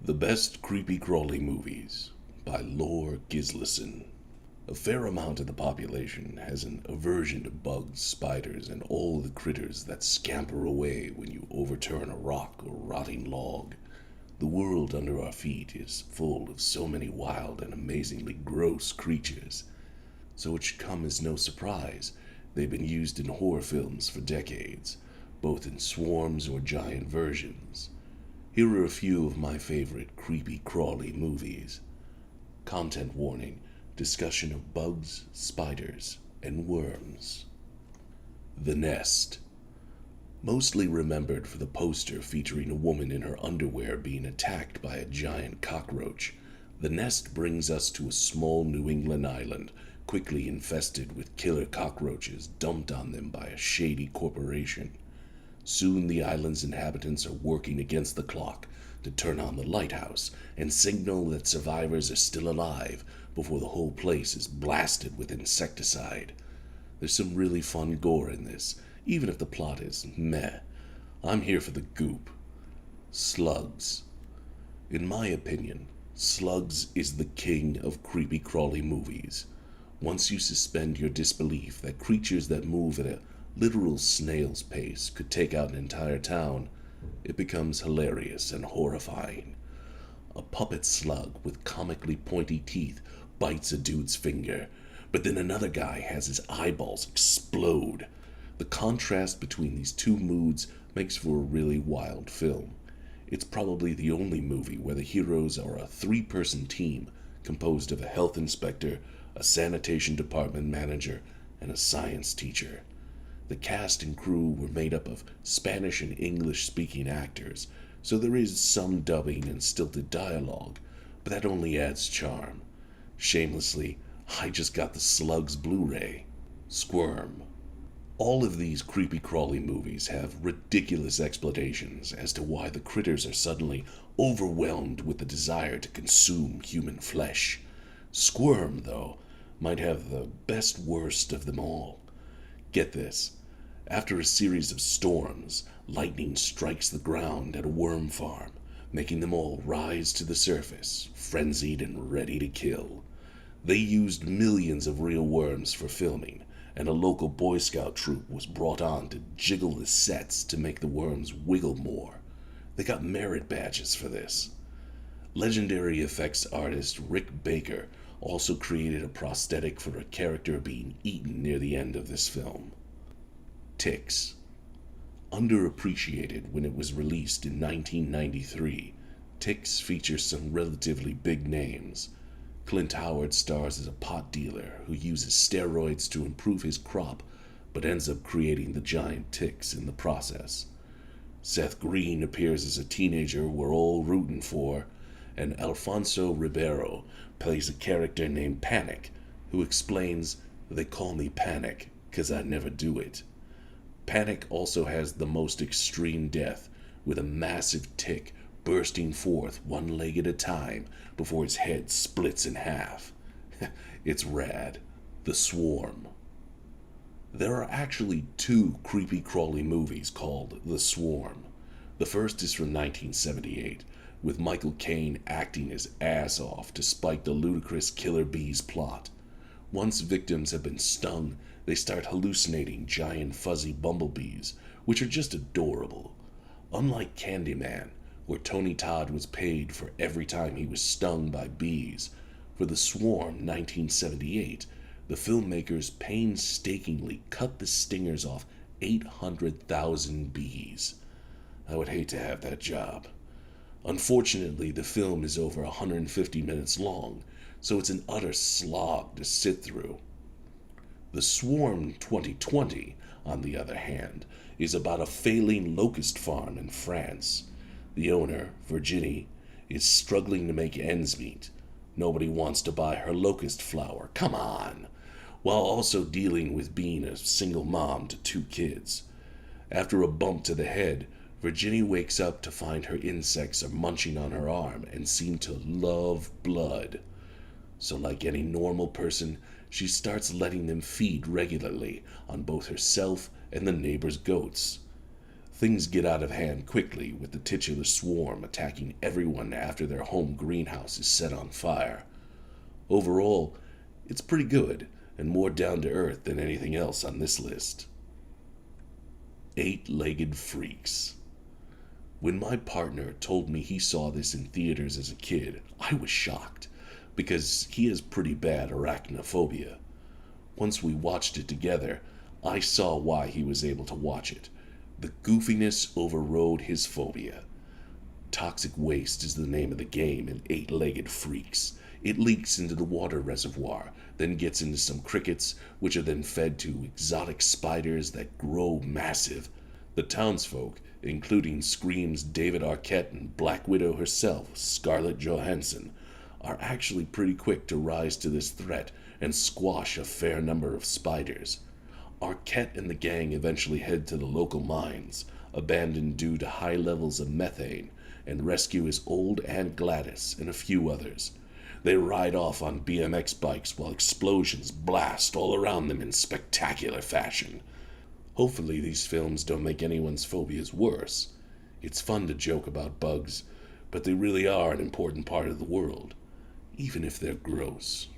The Best Creepy Crawly Movies by Lore Gislason. A fair amount of the population has an aversion to bugs, spiders, and all the critters that scamper away when you overturn a rock or rotting log. The world under our feet is full of so many wild and amazingly gross creatures, so it should come as no surprise they've been used in horror films for decades, both in swarms or giant versions. Here are a few of my favorite creepy crawly movies. Content warning: discussion of bugs, spiders, and worms. The Nest. Mostly remembered for the poster featuring a woman in her underwear being attacked by a giant cockroach, The Nest brings us to a small New England island quickly infested with killer cockroaches dumped on them by a shady corporation. Soon the island's inhabitants are working against the clock to turn on the lighthouse and signal that survivors are still alive before the whole place is blasted with insecticide. There's some really fun gore in this, even if the plot is meh. I'm here for the goop. Slugs. In my opinion, Slugs is the king of creepy crawly movies. Once you suspend your disbelief that creatures that move at a literal snail's pace could take out an entire town, it becomes hilarious and horrifying. A puppet slug with comically pointy teeth bites a dude's finger, but then another guy has his eyeballs explode. The contrast between these two moods makes for a really wild film. It's probably the only movie where the heroes are a three-person team composed of a health inspector, a sanitation department manager, and a science teacher. The cast and crew were made up of Spanish and English-speaking actors, so there is some dubbing and stilted dialogue, but that only adds charm. Shamelessly, I just got the Slugs Blu-ray. Squirm. All of these creepy crawly movies have ridiculous explanations as to why the critters are suddenly overwhelmed with the desire to consume human flesh. Squirm, though, might have the best worst of them all. Get this. After a series of storms, lightning strikes the ground at a worm farm, making them all rise to the surface, frenzied and ready to kill. They used millions of real worms for filming, and a local Boy Scout troop was brought on to jiggle the sets to make the worms wiggle more. They got merit badges for this. Legendary effects artist Rick Baker also created a prosthetic for a character being eaten near the end of this film. Ticks. Underappreciated when it was released in 1993, Ticks features some relatively big names. Clint Howard stars as a pot dealer who uses steroids to improve his crop, but ends up creating the giant ticks in the process. Seth Green appears as a teenager we're all rooting for, and Alfonso Ribeiro plays a character named Panic, who explains, "They call me Panic, 'cause I never do it." Panic also has the most extreme death, with a massive tick bursting forth one leg at a time before his head splits in half. It's rad. The Swarm. There are actually two creepy crawly movies called The Swarm. The first is from 1978, with Michael Caine acting his ass off to spike the ludicrous Killer Bees plot. Once victims have been stung, they start hallucinating giant fuzzy bumblebees, which are just adorable. Unlike Candyman, where Tony Todd was paid for every time he was stung by bees, for The Swarm 1978, the filmmakers painstakingly cut the stingers off 800,000 bees. I would hate to have that job. Unfortunately, the film is over 150 minutes long, so it's an utter slog to sit through. The Swarm 2020, on the other hand, is about a failing locust farm in France. The owner, Virginie, is struggling to make ends meet. Nobody wants to buy her locust flour, come on, while also dealing with being a single mom to 2 kids. After a bump to the head, Virginie wakes up to find her insects are munching on her arm and seem to love blood. So like any normal person, she starts letting them feed regularly on both herself and the neighbor's goats. Things get out of hand quickly, with the titular swarm attacking everyone after their home greenhouse is set on fire. Overall, it's pretty good, and more down to earth than anything else on this list. Eight-legged freaks. When my partner told me he saw this in theaters as a kid, I was shocked, because he has pretty bad arachnophobia. Once we watched it together, I saw why he was able to watch it. The goofiness overrode his phobia. Toxic waste is the name of the game in Eight-Legged Freaks. It leaks into the water reservoir, then gets into some crickets, which are then fed to exotic spiders that grow massive. The townsfolk, including Scream's David Arquette and Black Widow herself, Scarlett Johansson, are actually pretty quick to rise to this threat and squash a fair number of spiders. Arquette and the gang eventually head to the local mines, abandoned due to high levels of methane, and rescue his old Aunt Gladys and a few others. They ride off on BMX bikes while explosions blast all around them in spectacular fashion. Hopefully these films don't make anyone's phobias worse. It's fun to joke about bugs, but they really are an important part of the world, even if they're gross.